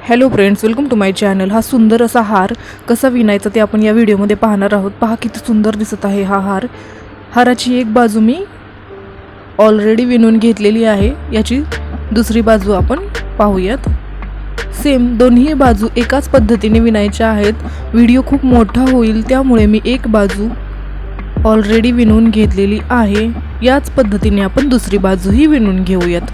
Hello friends, welcome to my channel. हा सुंदर असा हार कसा विणायचा ते आपण या व्हिडिओमध्ये पाहणार आहोत। पहा किती सुंदर दिसत आहे हा हार। हाराची एक बाजू मी ऑलरेडी विणून घेतलेली आहे, याची दुसरी बाजू आपण पाहूयात। सेम दोन्ही बाजू एकाच पद्धतीने विणायच्या आहेत। व्हिडिओ खूप मोठा होईल त्यामुळे मी एक बाजू ऑलरेडी विणून घेतलेली आहे, याच पद्धतीने आपण दुसरी बाजूही विणून घेऊयात।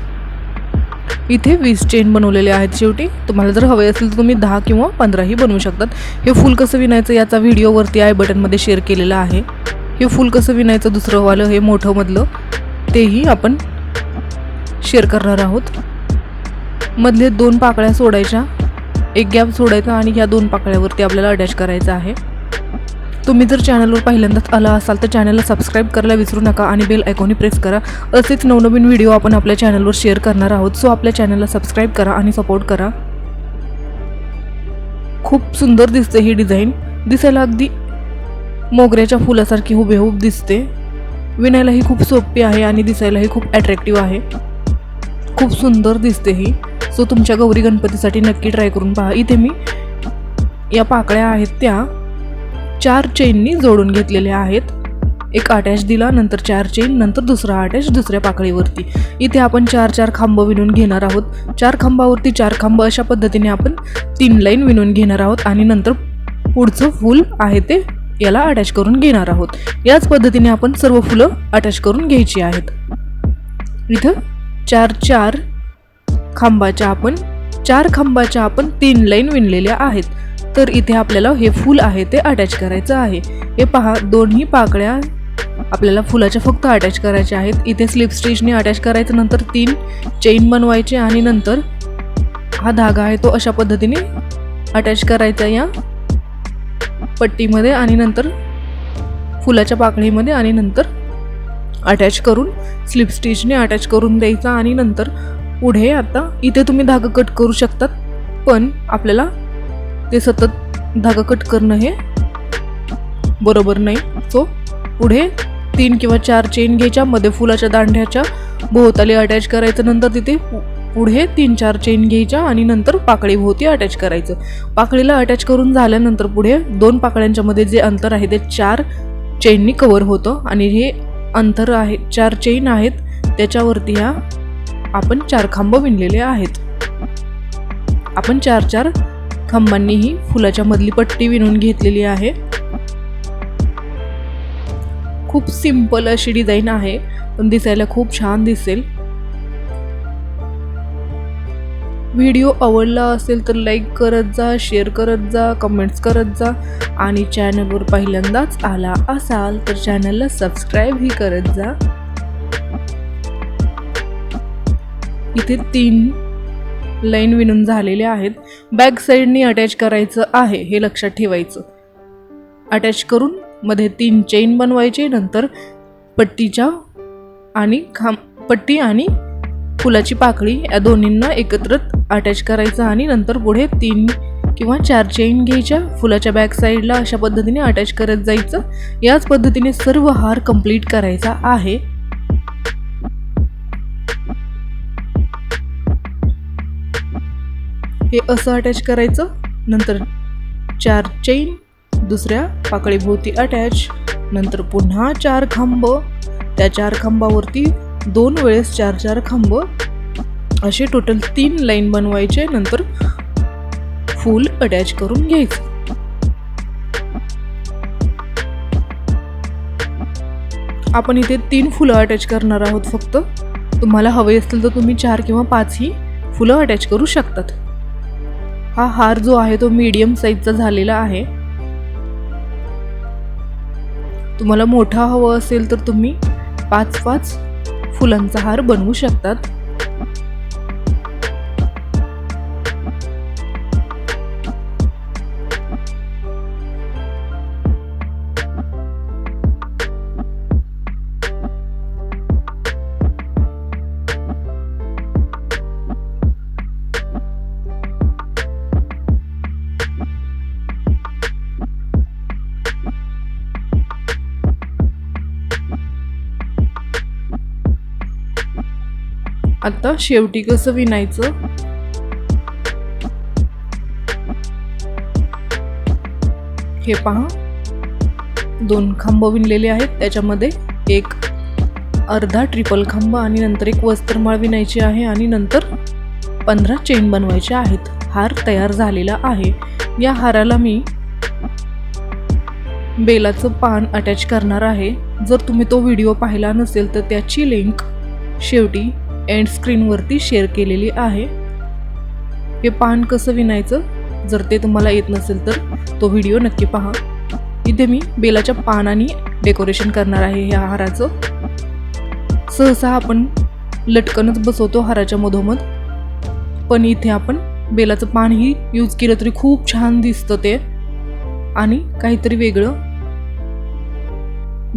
इथे 20 चेन बनवलेले आहेत। शेवटी तुम्हाला जर हवे असेल तर तुम्ही 10 किंवा 15 ही बनवू शकतात। हे फूल कसं विणायचं याचा व्हिडिओ वरती आय बटन मध्ये शेअर केलेला आहे। हे फूल कसं विणायचं दुसरं वालं हे मोठं मधलं तेही आपण शेअर करणार आहोत। मधले 2 पाकळ्या सोडायच्या, एक गॅप सोडायचा आणि ह्या 2 पाकळ्यावरती आपल्याला अटॅच करायचं आहे। तुम्ही जर चॅनलवर पहिल्यांदाच आला असाल तर चॅनलला सबस्क्राइब करायला विसरू नका आणि बेल आयकॉन प्रेस करा। असेच नवनवीन व्हिडिओ आपण आपल्या चॅनलवर शेअर करणार आहोत। सो आपल्या चॅनलला सबस्क्राइब करा आणि सपोर्ट करा। खूप सुंदर दिसते ही डिझाइन, दिसायला अगदी मोगऱ्याच्या फुलासारखी हुबेहूब दिसते। विणायलाही खूप सोपी आहे आणि दिसायलाही खूप अट्रॅक्टिव्ह आहे। खूप सुंदर दिसते ही। सो तुमच्या गौरी गणपतीसाठी नक्की ट्राय करून पहा। इथे मी या पाकळ्या आहेत त्या 4 चेननी जोडून घेतलेल्या आहेत। एक अटॅच दिला, नंतर 4 चेन, नंतर दुसरा अटॅच दुसऱ्या पाकळीवरती। इथे आपण 4-4 खांब विणून घेणार आहोत। 4 खांबावरती 4 खांब अशा पद्धतीने आपण 3 लाईन विणून घेणार आहोत आणि नंतर पुढचं फूल आहे ते याला अटॅच करून घेणार आहोत। याच पद्धतीने आपण सर्व फुलं अटॅच करून घ्यायची आहेत। इथं 4 खांबाच्या आपण 3 लाईन विणलेल्या आहेत। तर इथे आपल्याला हे फूल आहे ते अटॅच करायचं आहे। हे पहा, दोन्ही पाकळ्या आपल्याला फुलाच्या फक्त अटॅच करायच्या आहेत। इथे स्लिप स्टिचने अटॅच करायचं, नंतर 3 चेन बनवायचे आणि नंतर हा धागा आहे तो अशा पद्धतीने अटॅच करायचा या पट्टीमध्ये आणि नंतर फुलाच्या पाकळीमध्ये आणि नंतर अटॅच करून स्लिप स्टिचने अटॅच करून द्यायचा आणि नंतर पुढे आता इथे तुम्ही धागा कट करू शकतात, पण आपल्याला ते सतत धागा कट करणं हे बरोबर नाही। सो पुढे 3 किंवा 4 चेन घ्यायच्या, मध्ये फुलाच्या दांड्याच्या भोवताली अटॅच करायचं, नंतर तिथे पुढे 3-4 चेन घ्यायच्या आणि नंतर पाकळी भोवती अटॅच करायचं। पाकळीला अटॅच करून झाल्यानंतर पुढे 2 पाकळ्यांच्या मध्ये जे अंतर आहे ते 4 चेननी कव्हर होतं आणि हे अंतर आहे 4 चेन आहेत त्याच्यावरती ह्या आपण 4 खांब विणलेले आहेत। आपण 4-4 खांबांनी ही फुलाच्या मधली पट्टी विणून घेतलेली आहे। खूप सिंपल अशी डिझाइन आहे, पण दिसायला खूप छान दिसेल। व्हिडिओ आवडला असेल तर लाईक करत जा, शेअर करत जा, कमेंट्स करत जा आणि चॅनलवर पहिल्यांदाच आला असाल तर चॅनलला सबस्क्राइब ही करत जा। इथे 3 लाईन विणून झालेले आहेत। बॅक साइडनी अटॅच करायचं आहे हे लक्षात ठेवायचं। अटॅच करून मध्ये 3 चेन बनवायचे, नंतर पट्टीच्या आणि पट्टी आणि फुलाची पाकळी या दोन्हींना एकत्र अटॅच करायचं आणि नंतर पुढे 3 किंवा 4 चेन घ्यायच्या, फुलाच्या बॅक साइडला अशा पद्धतीने अटॅच करत जायचं। याच पद्धतीने सर्व हार कंप्लीट करायचा आहे। हे असं अटॅच करायचं, नंतर 4 चेन दुसऱ्या पाकळी भोवती अटॅच, नंतर पुन्हा 4 खांब, त्या 4 खांबावरती 2 वेळेस 4-4 खांब असे टोटल 3 लाईन बनवायचे, नंतर फूल अटॅच करून घ्यायचं। आपण इथे 3 फुलं अटॅच करणार आहोत फक्त। तुम्हाला हवे असतील तर तुम्ही 4 किंवा 5 ही फुलं अटॅच करू शकतात। हा हार जो आहे तो मीडियम साईजचा झालेला आहे। तुम्हाला मोठा हवा असेल तर तुम्ही 5-5 फुलांचा हार बनवू शकतात। आता शेवटी कसं विणायचं हे पहा 2 खांब विणलेले आहेत, त्याच्यामध्ये एक अर्धा ट्रिपल खांब आणि नंतर एक वस्त्रमाळ विणायची आहे आणि नंतर 15 चेन बनवायच्या आहेत. हार तयार झालेला आहे. या हाराला मी बेलाचं पान अटॅच करणार आहे. जर तुम्ही तो व्हिडिओ पाहिला नसेल तर त्याची लिंक शेवटी एंड स्क्रीनवरती शेअर केलेली आहे. हे पान कसं विणायचं जर ते तुम्हाला येत नसेल तर तो व्हिडिओ नक्की पहा. इथे मी बेलाच्या पानांनी डेकोरेशन करणार आहे या हाराचं. सहसा आपण लटकनच बसवतो हाराच्या मधोमध, पण इथे आपण बेलाचं पानही यूज केलं तरी खूप छान दिसतं ते आणि काहीतरी वेगळं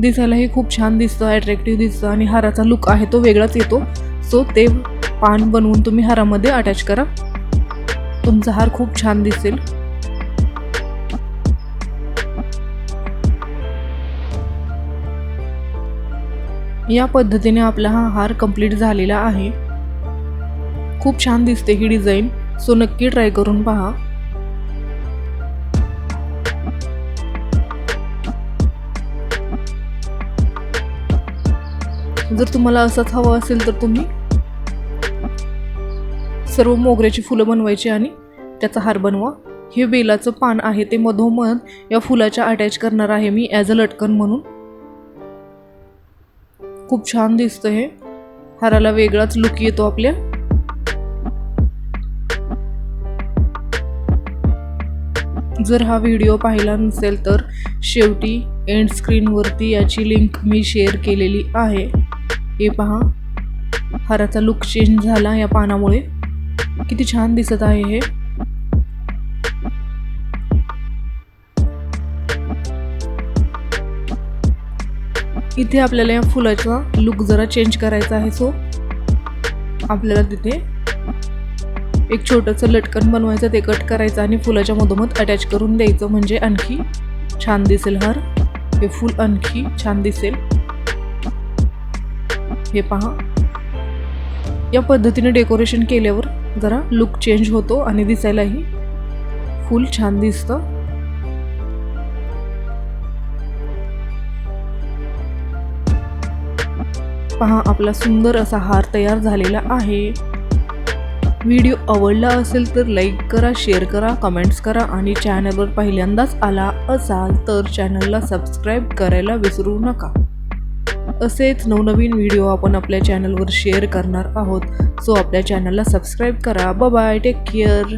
दिसायलाही खूप छान दिसतं, अट्रॅक्टिव्ह दिसतं आणि हाराचा लुक आहे तो वेगळाच येतो. सो ते पान बनवून तुम्ही हारामध्ये अटॅच करा, तुमचा हार खूप छान दिसेल. या पद्धतीने आपला हा हार कंप्लीट झालेला आहे. खूप छान दिसते ही डिझाईन. सो नक्की ट्राय करून पहा. जर तुम्हाला असंच हवं असेल तर तुम्ही सर्व मोगऱ्याची फुलं बनवायची आणि त्याचा हार बनवा. हे बेलाचं पान आहे ते मधोमध या फुलाच्या अटॅच करणार आहे मी ॲज अ लटकन म्हणून. खूप छान दिसतं हे. हाराला वेगळाच लुक येतो आपल्या. जर हा व्हिडिओ पाहिला नसेल तर शेवटी एंड स्क्रीनवरती याची लिंक मी शेअर केलेली आहे. हे पहा, हाराचा लुक चेंज झाला या पानामुळे. किती छान दिसत आहे हे. इथे आपल्याला या फुलाचा लुक जरा चेंज करायचा आहे. सो आपल्याला तिथे एक छोटंसं लटकन बनवायचं, ते कट करायचं आणि फुलाच्या मधोमध अटॅच करून द्यायचं, म्हणजे आणखी छान दिसेल हार. हे फूल आणखी छान दिसेल. हे पहा, या पद्धतीने डेकोरेशन केल्यावर जरा लुक चेंज होतो आणि दिसायलाही फूल छान दिसतं. पहा, आपला सुंदर असा हार तयार झालेला आहे. व्हिडिओ आवडला असेल तर लाईक करा, शेअर करा, कमेंट्स करा आणि चॅनलवर पहिल्यांदाच आला असाल तर चॅनलला सबस्क्राईब करायला विसरू नका. असेच नवनवीन व्हिडिओ आपण आपल्या चॅनलवर शेअर करणार आहोत. सो आपल्या चॅनलला सबस्क्राईब करा. Bye bye, take care.